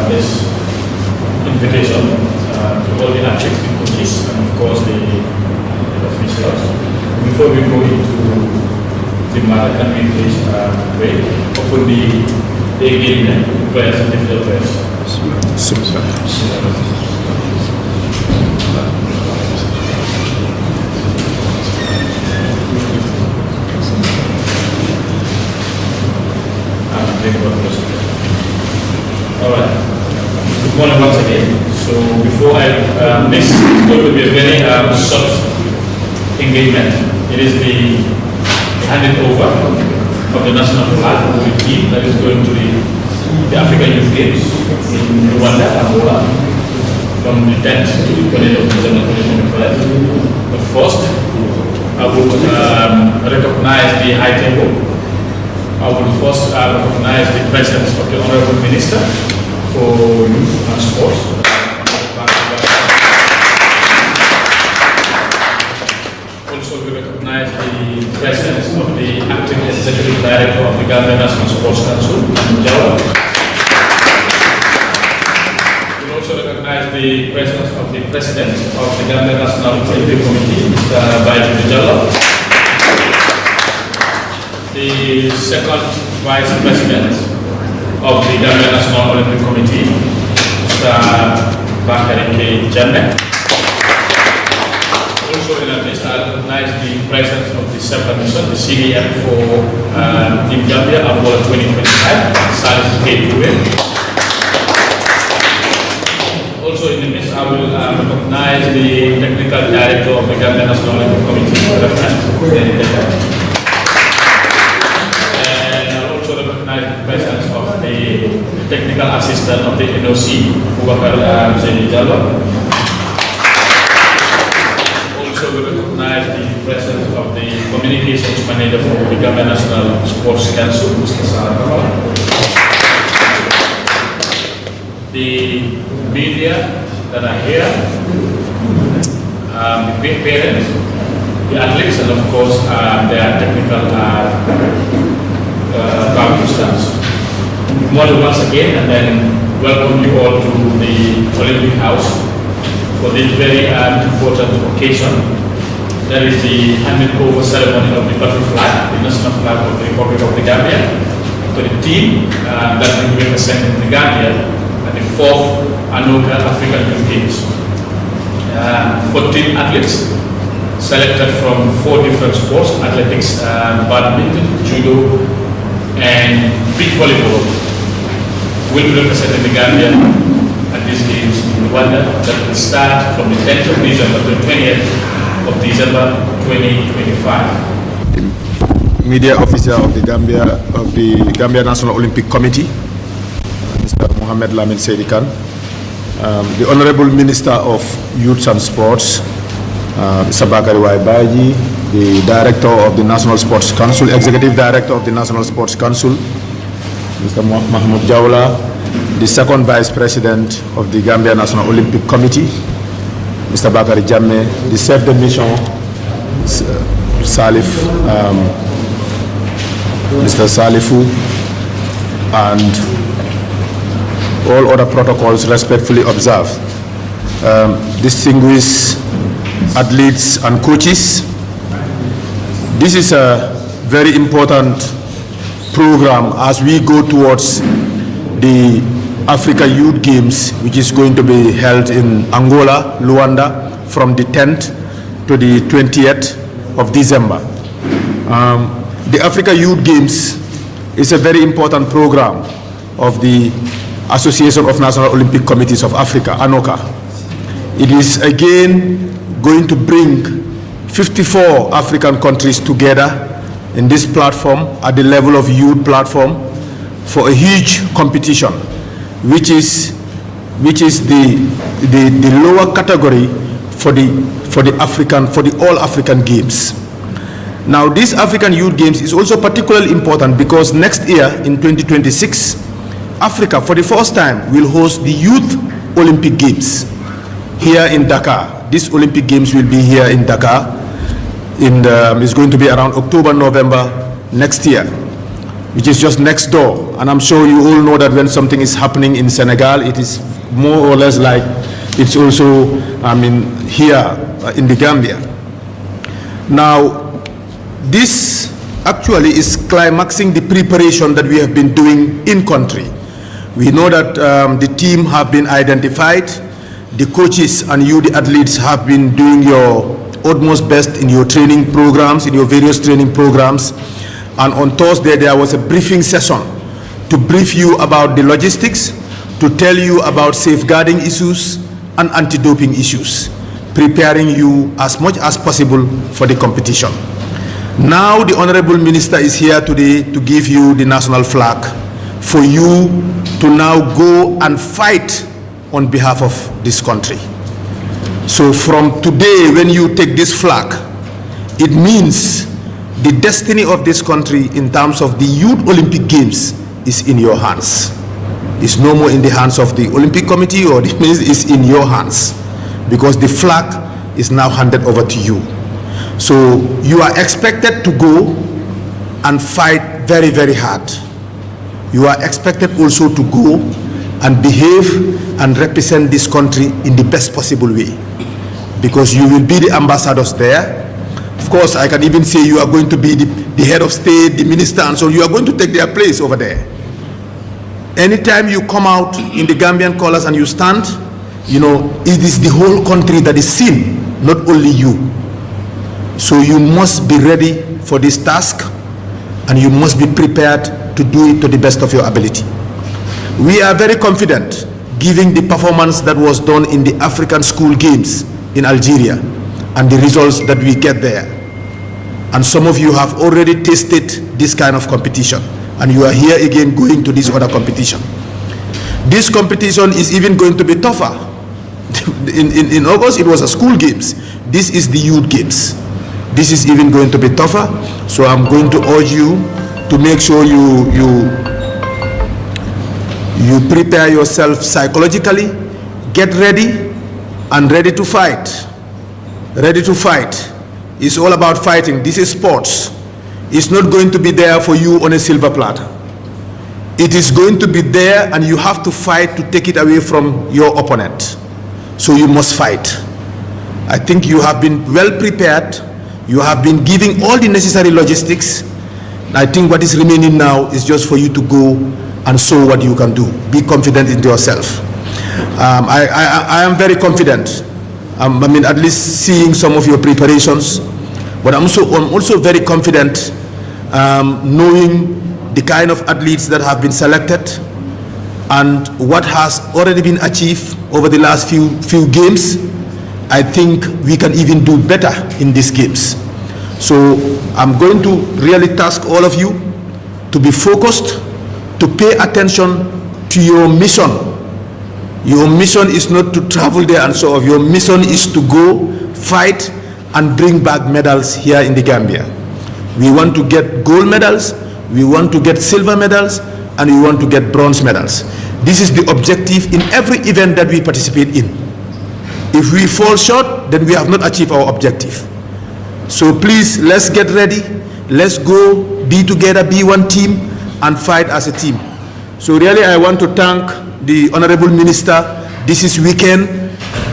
this invitation to all the athletes, the coaches, and of course the officials. Before we go into the matter, can we please pray, open the engagement, prayers and digital prayers. Alright. Good morning once again. So before this is going to be a very short engagement. It is the handing over of the national flag of the team that is going to the African Youth Games in Rwanda, Angola, from the 10th to the 20th of December 2025. But first, I would recognize the high table. I will first recognize the presence of the Honorable Minister for Youth and Sports. Also, we recognize the presence of the Acting Executive Director of the Gambia National Sports Council, Jawa. We also recognize the presence of the President of the Gambia National Olympic Committee, Mr. Bakary Y Badjie. The second Vice President of the Gambia National Olympic Committee, Mr. Bakary Y Badjie. Also in addition, I recognize the presence of the Mission, the CDM for Team Gambia Angola 2025, Also in the midst, I will recognize the Technical Director of the Gambia National Olympic Committee, the presence of the technical assistant of the NOC, Bakary Y Badjie. Also, we recognize the presence of the communications manager for the Gambia National Sports Council, Mr. Sarakawala. The media that are here, the big parents, the athletes, and of course their technical Good morning once again, and then welcome you all to the Olympic House for this very important occasion. That is the handing over ceremony of the battle flag, the national flag of the Republic of the Gambia, to the team that will represent the Gambia at the 4th annual African Youth Games. 14 athletes selected from 4 different sports: athletics, badminton, judo, and beach volleyball will be representing the Gambia at these games in Rwanda that will start from the 10th of December to the 20th of December 2025. The media officer of the Gambia National Olympic Committee, Mr. Mohamed Lamin Sedikan, the Honorable Minister of Youth and Sports, Mr. Bakary Y Badjie, the Director of the National Sports Council, Executive Director of the National Sports Council, Mr. Mahmoud Jawla, the Second Vice President of the Gambia National Olympic Committee, Mr. Bakary Y Badjie, the Chef de Mission, Mr. Salifu, and all other protocols respectfully observed. Distinguished athletes and coaches, this is a very important program as we go towards the Africa Youth Games, which is going to be held in Angola, Luanda, from the 10th to the 20th of December. The Africa Youth Games is a very important program of the Association of National Olympic Committees of Africa, ANOCA. It is again going to bring 54 African countries together in this platform at the level of youth platform for a huge competition, which is the lower category for the all African Games. Now, this African Youth Games is also particularly important because next year in 2026, Africa for the first time will host the Youth Olympic Games here in Dakar. This Olympic Games will be here in Dakar. It's going to be around October, November next year. which is just next door. And I'm sure you all know that when something is happening in Senegal, it is more or less like it's also, here in the Gambia. Now, this actually is climaxing the preparation that we have been doing in country. We know that the team have been identified, the coaches and you, the athletes, have been doing your utmost best in your training programs, in your various training programs. And on Thursday, there was a briefing session to brief you about the logistics, to tell you about safeguarding issues and anti-doping issues, preparing you as much as possible for the competition. Now the Honorable Minister is here today to give you the national flag for you to now go and fight on behalf of this country. So from today, when you take this flag, it means the destiny of this country in terms of the Youth Olympic Games is in your hands. It's no more in the hands of the Olympic Committee or the minister, it's in your hands, because the flag is now handed over to you. So you are expected to go and fight very, very hard. You are expected also to go and behave and represent this country in the best possible way, because you will be the ambassadors there. Of course, I can even say you are going to be the head of state, the minister, and so you are going to take their place over there. Anytime you come out in the Gambian colors and you stand, you know, it is the whole country that is seen, not only you. So you must be ready for this task, and you must be prepared to do it to the best of your ability. We are very confident, given the performance that was done in the African School Games in Algeria and the results that we get there. And some of you have already tasted this kind of competition, and you are here again going to this other competition. This competition is even going to be tougher. In August, it was a school games. This is the youth games. This is even going to be tougher. So I'm going to urge you to make sure you prepare yourself psychologically, get ready, and ready to fight. Ready to fight. It's all about fighting. This is sports. It's not going to be there for you on a silver platter. It is going to be there, and you have to fight to take it away from your opponent. So you must fight. I think you have been well prepared. You have been giving all the necessary logistics. I think what is remaining now is just for you to go and show what you can do. Be confident in yourself. I am very confident. At least seeing some of your preparations, but I'm also very confident knowing the kind of athletes that have been selected and what has already been achieved over the last few games. I think we can even do better in these games. So I'm going to really task all of you to be focused, to pay attention to your mission. Your mission is not to travel there and so on. Your mission is to go, fight, and bring back medals here in the Gambia. We want to get gold medals, we want to get silver medals, and we want to get bronze medals. This is the objective in every event that we participate in. If we fall short, then we have not achieved our objective. So please, let's get ready. Let's go, be together, be one team, and fight as a team. So really, I want to thank the Honorable Minister. This is weekend,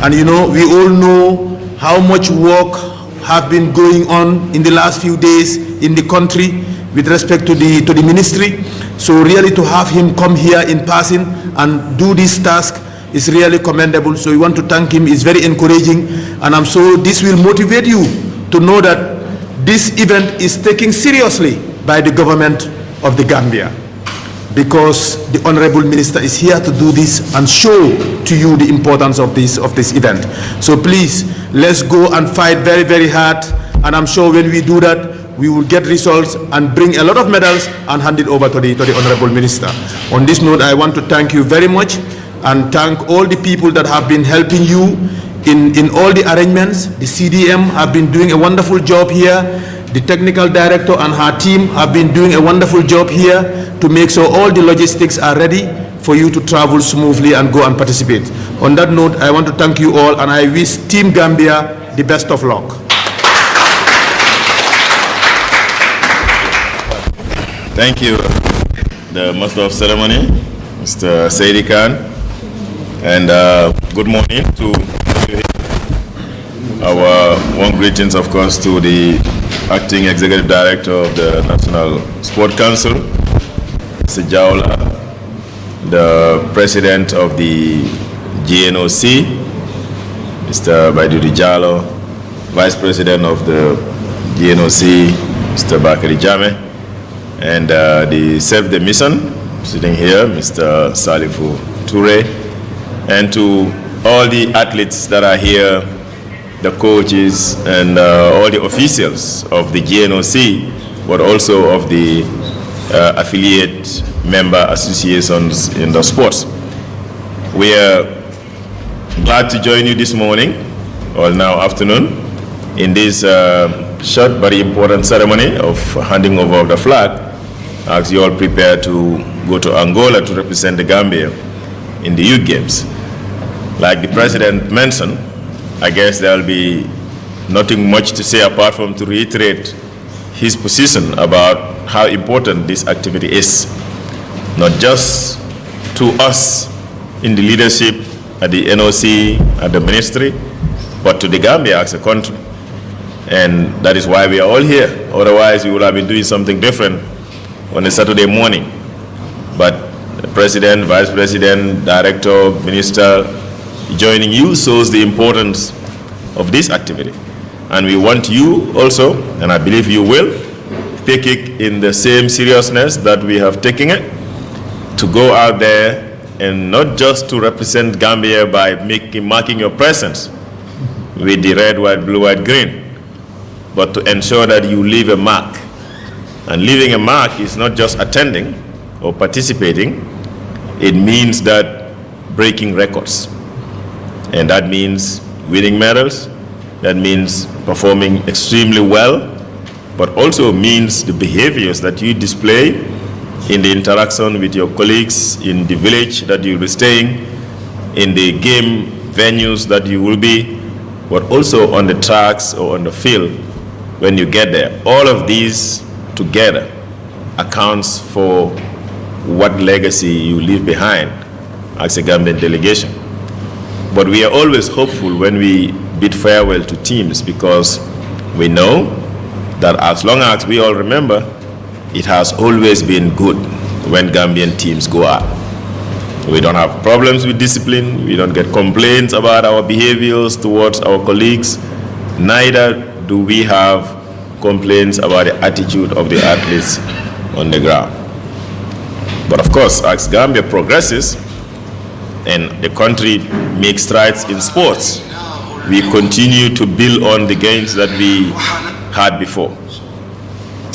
and you know, we all know how much work have been going on in the last few days in the country with respect to the ministry. So really, to have him come here in person and do this task is really commendable. So we want to thank him. It's very encouraging, and I'm sure this will motivate you to know that this event is taken seriously by the government of the Gambia, because the Honorable Minister is here to do this and show to you the importance of this event. So please, let's go and fight very, very hard, and I'm sure when we do that, we will get results and bring a lot of medals and hand it over to the Honorable Minister. On this note, I want to thank you very much and thank all the people that have been helping you in all the arrangements. The CDM have been doing a wonderful job here. The technical director and her team have been doing a wonderful job here to make sure all the logistics are ready for you to travel smoothly and go and participate. On that note, I want to thank you all, and I wish Team Gambia the best of luck. Thank you. the Master of Ceremony, Mr. Saidi Khan, and good morning to our warm greetings, of course, to the Acting Executive Director of the National Sport Council, Mr. Jaula, the President of the GNOC, Mr. Baidu Jalo, Vice President of the GNOC, Mr. Bakary Y Badjie, and the Chef de Mission sitting here, Mr. Salifu Toure, and to all the athletes that are here, the coaches, and all the officials of the GNOC, but also of the affiliate member associations in the sports. We are glad to join you this morning, or now afternoon, in this short, very important ceremony of handing over of the flag, as you all prepare to go to Angola to represent the Gambia in the Youth Games. Like the President mentioned, I guess there will be nothing much to say apart from to reiterate his position about how important this activity is, not just to us in the leadership at the NOC, at the ministry, but to the Gambia as a country. And that is why we are all here. Otherwise, we would have been doing something different on a Saturday morning. But the President, Vice President, Director, Minister, joining you shows the importance of this activity. And we want you also, and I believe you will, take it in the same seriousness that we have taken it, to go out there and not just to represent Gambia by marking your presence with the red, white, blue, white, green, but to ensure that you leave a mark. And leaving a mark is not just attending or participating, it means that breaking records. And that means winning medals, that means performing extremely well, but also means the behaviors that you display in the interaction with your colleagues in the village that you'll be staying, in the game venues that you will be, but also on the tracks or on the field when you get there. All of these together accounts for what legacy you leave behind as a Gambian delegation. But we are always hopeful when we bid farewell to teams, because we know that as long as we all remember, it has always been good when Gambian teams go out. We don't have problems with discipline, we don't get complaints about our behaviors towards our colleagues, neither do we have complaints about the attitude of the athletes on the ground. But of course, as Gambia progresses and the country makes strides in sports, we continue to build on the gains that we had before.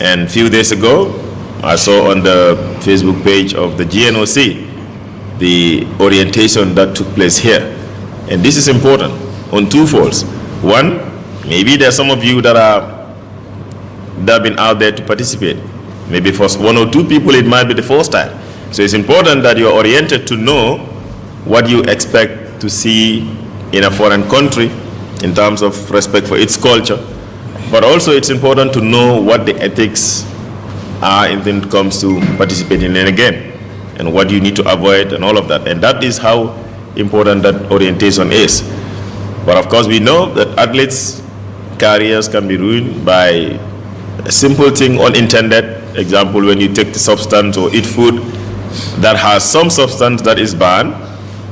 And a few days ago, I saw on the Facebook page of the GNOC the orientation that took place here. And this is important on two folds. One, maybe there's some of you that have been out there to participate. Maybe for one or two people, it might be the first time. So it's important that you're oriented to know what you expect to see in a foreign country in terms of respect for its culture. But also it's important to know what the ethics are when it comes to participating in a game and what you need to avoid and all of that. And that is how important that orientation is. But of course we know that athletes' careers can be ruined by a simple thing, unintended. Example, when you take the substance or eat food that has some substance that is banned,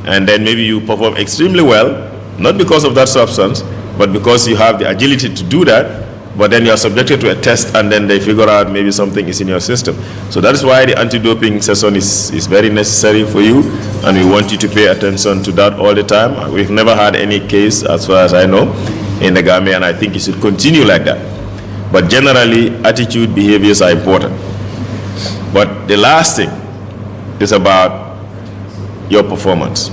and then maybe you perform extremely well, not because of that substance, but because you have the agility to do that, but then you are subjected to a test and then they figure out maybe something is in your system. So that is why the anti-doping session is very necessary for you, and we want you to pay attention to that all the time. We've never had any case, as far as I know, in the Gambia, and I think it should continue like that. But generally, attitude, behaviors are important. But the last thing is about your performance.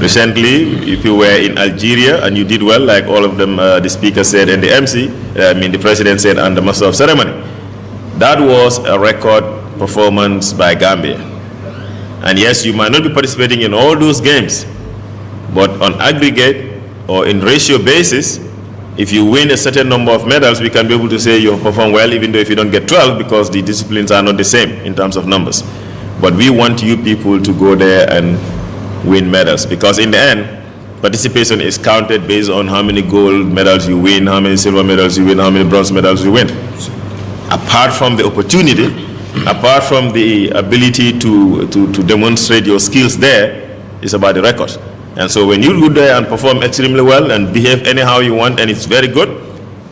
Recently, if you were in Algeria and you did well, like all of them, the speaker said, and the MC, the president said, and the master of ceremony, that was a record performance by Gambia. And yes, you might not be participating in all those games, but on aggregate or in ratio basis, if you win a certain number of medals, we can be able to say you perform well, even though if you don't get 12, because the disciplines are not the same in terms of numbers. But we want you people to go there and win medals, because in the end, participation is counted based on how many gold medals you win, how many silver medals you win, how many bronze medals you win. Apart from the opportunity, apart from the ability to demonstrate your skills there, it's about the record. And so when you go there and perform extremely well and behave anyhow you want, and it's very good,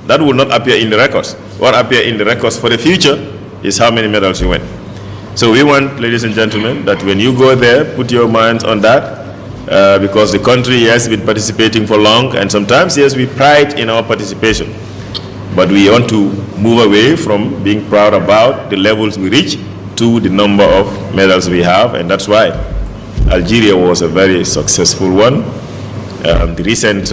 that will not appear in the records. What appear in the records for the future is how many medals you win. So we want, ladies and gentlemen, that when you go there, put your minds on that, because the country has been participating for long, and sometimes, yes, we pride in our participation. But we want to move away from being proud about the levels we reach to the number of medals we have, and that's why Algeria was a very successful one. The recent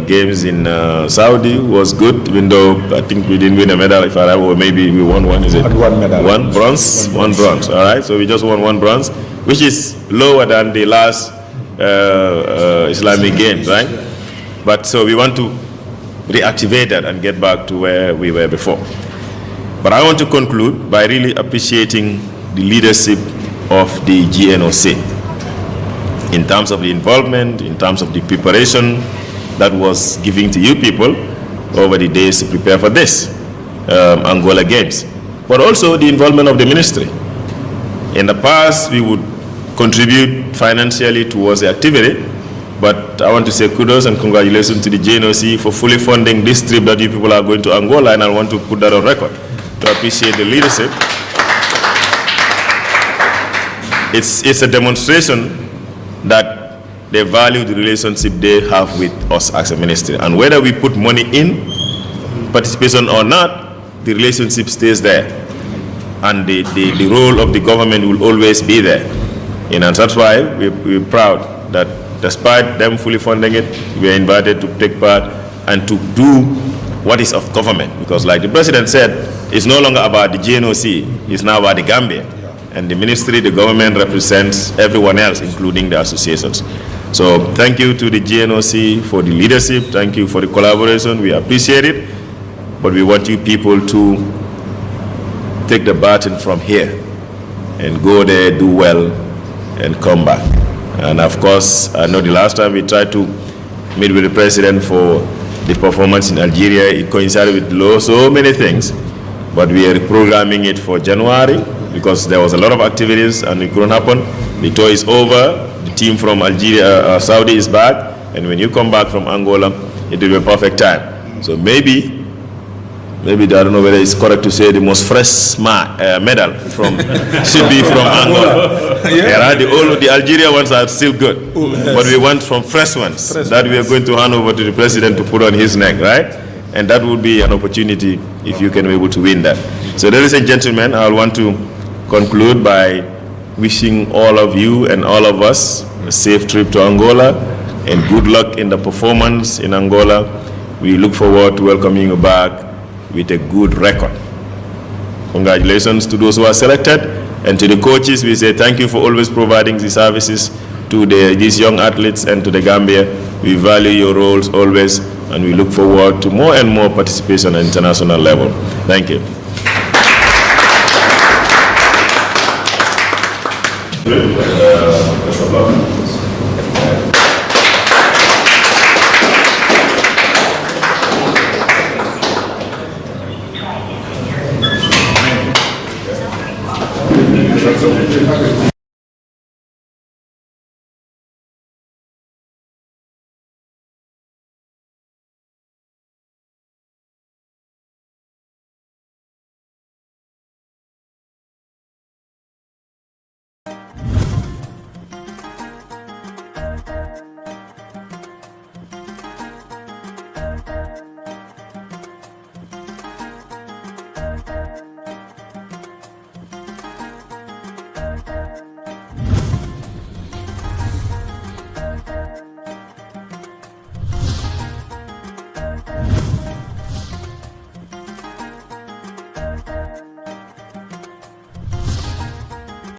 games in Saudi was good, even though I think we didn't win a medal, if I remember, or maybe we won one, is it? One medal. One bronze, one bronze, all right? So we just won one bronze, which is lower than the last Islamic Games, right? But so we want to reactivate that and get back to where we were before. But I want to conclude by really appreciating the leadership of the GNOC in terms of the involvement, in terms of the preparation that was given to you people over the days to prepare for this Angola Games, but also the involvement of the ministry. In the past, we would contribute financially towards the activity, but I want to say kudos and congratulations to the GNOC for fully funding this trip that you people are going to Angola, and I want to put that on record to appreciate the leadership. It's a demonstration that they value the relationship they have with us as a ministry. And whether we put money in participation or not, the relationship stays there. And the role of the government will always be there. And that's why we're proud that despite them fully funding it, we are invited to take part and to do what is of government. Because like the president said, it's no longer about the GNOC, it's now about the Gambia. And the ministry, the government represents everyone else, including the associations. So thank you to the GNOC for the leadership. Thank you for the collaboration. We appreciate it. But we want you people to take the baton from here and go there, do well, and come back. And of course, I know the last time we tried to meet with the president for the performance in Algeria, it coincided with so many things. But we are programming it for January, because there was a lot of activities and it couldn't happen. The tour is over, the team from Algeria, Saudi is back, and when you come back from Angola, it will be a perfect time. So maybe I don't know whether it's correct to say the most fresh medal should be from Angola. Yeah, the Algeria ones are still good, but we want from fresh ones that we are going to hand over to the president to put on his neck, right? And that would be an opportunity if you can be able to win that. So ladies and gentlemen, I want to conclude by wishing all of you and all of us a safe trip to Angola and good luck in the performance in Angola. We look forward to welcoming you back with a good record. Congratulations to those who are selected, and to the coaches, we say thank you for always providing the services to these young athletes and to the Gambia. We value your roles always, and we look forward to more and more participation at international level. Thank you. Best of luck.